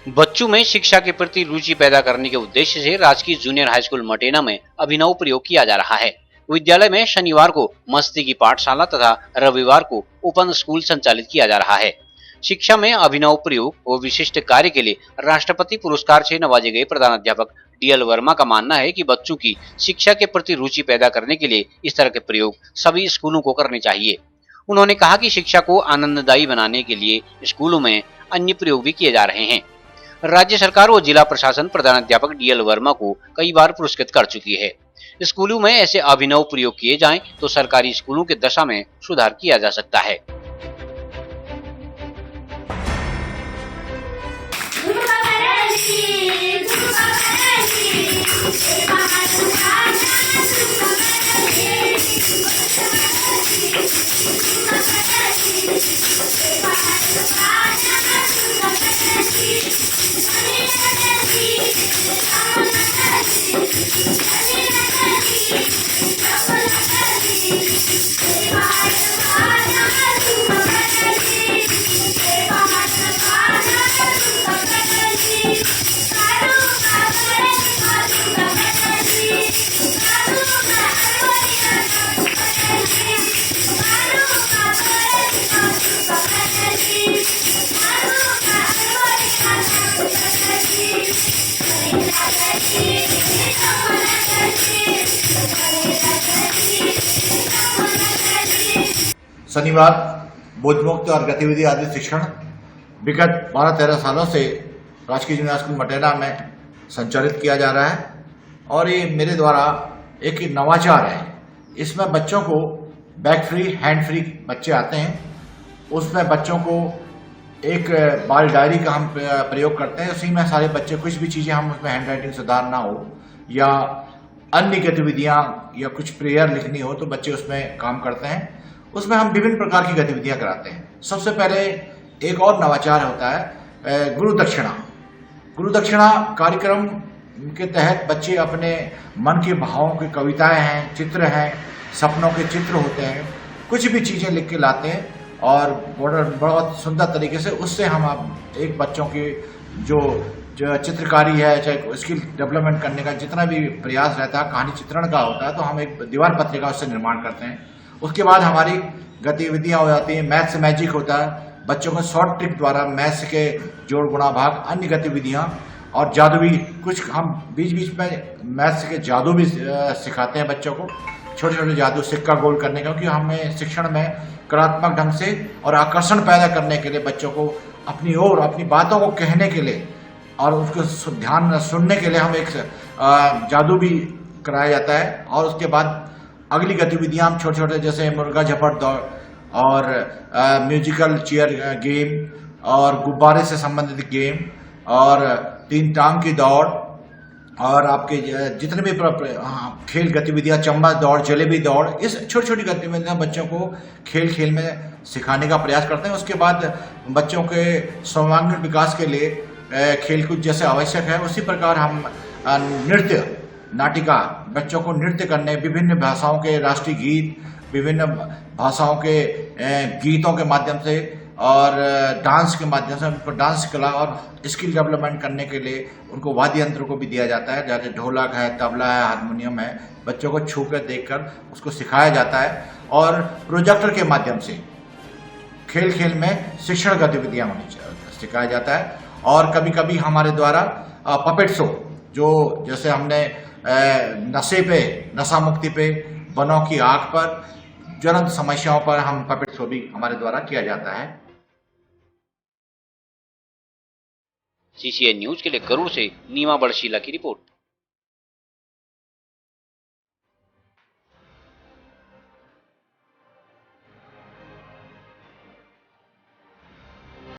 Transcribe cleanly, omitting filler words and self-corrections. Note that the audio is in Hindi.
बच्चों में शिक्षा के प्रति रुचि पैदा करने के उद्देश्य से राजकीय जूनियर हाई स्कूल मटेना में अभिनव प्रयोग किया जा रहा है। विद्यालय में शनिवार को मस्ती की पाठशाला तथा रविवार को ओपन स्कूल संचालित किया जा रहा है। शिक्षा में अभिनव प्रयोग और विशिष्ट कार्य के लिए राष्ट्रपति पुरस्कार से नवाजे गए प्रधानाध्यापक DL वर्मा का मानना है कि बच्चों की शिक्षा के प्रति रुचि पैदा करने के लिए इस तरह के प्रयोग सभी स्कूलों को करने चाहिए। उन्होंने कहा कि शिक्षा को आनंददायी बनाने के लिए स्कूलों में अन्य प्रयोग भी किए जा रहे हैं। राज्य सरकार व जिला प्रशासन प्रधानाध्यापक DL वर्मा को कई बार पुरस्कृत कर चुकी है। स्कूलों में ऐसे अभिनव प्रयोग किए जाएं तो सरकारी स्कूलों की दशा में सुधार किया जा सकता है। शनिवार बोधमुक्त और गतिविधि आदि शिक्षण विगत 12-13 सालों से राजकीय जूनियर स्कूल मटेना में संचालित किया जा रहा है और ये मेरे द्वारा एक नवाचार है। इसमें बच्चों को बैग फ्री हैंड फ्री बच्चे आते हैं, उसमें बच्चों को एक बाल डायरी का हम प्रयोग करते हैं। उसी में सारे बच्चे कुछ भी चीज़ें हम उसमें हैंड राइटिंग सुधार ना हो या अन्य गतिविधियाँ या कुछ प्रेयर लिखनी हो तो बच्चे उसमें काम करते हैं। उसमें हम विभिन्न प्रकार की गतिविधियां कराते हैं। सबसे पहले एक और नवाचार होता है गुरु दक्षिणा। गुरु दक्षिणा कार्यक्रम के तहत बच्चे अपने मन के भावों की कविताएं हैं, चित्र हैं, सपनों के चित्र होते हैं, कुछ भी चीज़ें लिख के लाते हैं और बहुत सुंदर तरीके से उससे हम एक बच्चों की जो चित्रकारी है, चाहे स्किल डेवलपमेंट करने का जितना भी प्रयास रहता है, कहानी चित्रण का होता है, तो हम एक दीवार पत्रिका उससे निर्माण करते हैं। उसके बाद हमारी गतिविधियां हो जाती हैं। मैथ्स मैजिक होता है, बच्चों को शॉर्ट ट्रिक द्वारा मैथ्स के जोड़ गुणा भाग, अन्य गतिविधियां और जादू भी कुछ हम बीच बीच में मैथ्स के जादू भी सिखाते हैं बच्चों को, छोटे छोटे जादू, सिक्का गोल करने का, क्योंकि हमें शिक्षण में कलात्मक ढंग से और आकर्षण पैदा करने के लिए बच्चों को अपनी ओर अपनी बातों को कहने के लिए और उसको ध्यान सुनने के लिए हम एक जादू भी कराया जाता है। और उसके बाद अगली गतिविधियां हम छोटे छोटे जैसे मुर्गा झपट दौड़ और म्यूजिकल चेयर गेम और गुब्बारे से संबंधित गेम और 3 टांग की दौड़ और आपके जितने भी खेल गतिविधियां, चम्मच दौड़, जलेबी दौड़, इस छोटी छोटी गतिविधियां बच्चों को खेल खेल में सिखाने का प्रयास करते हैं। उसके बाद बच्चों के सर्वांगीण विकास के लिए खेलकूद जैसे आवश्यक है, उसी प्रकार हम नृत्य नाटिका बच्चों को नृत्य करने, विभिन्न भाषाओं के राष्ट्रीय गीत, विभिन्न भाषाओं के गीतों के माध्यम से और डांस के माध्यम से उनको डांस कला और स्किल डेवलपमेंट करने के लिए उनको वाद्य यंत्र को भी दिया जाता है, जैसे ढोलक है, तबला है, हारमोनियम है। बच्चों को छू कर देखकर उसको सिखाया जाता है और प्रोजेक्टर के माध्यम से खेल खेल में शिक्षण गतिविधियां सिखाया जाता है। और कभी कभी हमारे द्वारा पपेट शो, जो जैसे हमने नशे पे, नशा मुक्ति पे, वनों की आग पर, ज्वलंत समस्याओं पर हम पपेट शो भी हमारे द्वारा किया जाता है। CCN न्यूज के लिए गरुड़ से नीमा बड़शीला की रिपोर्ट।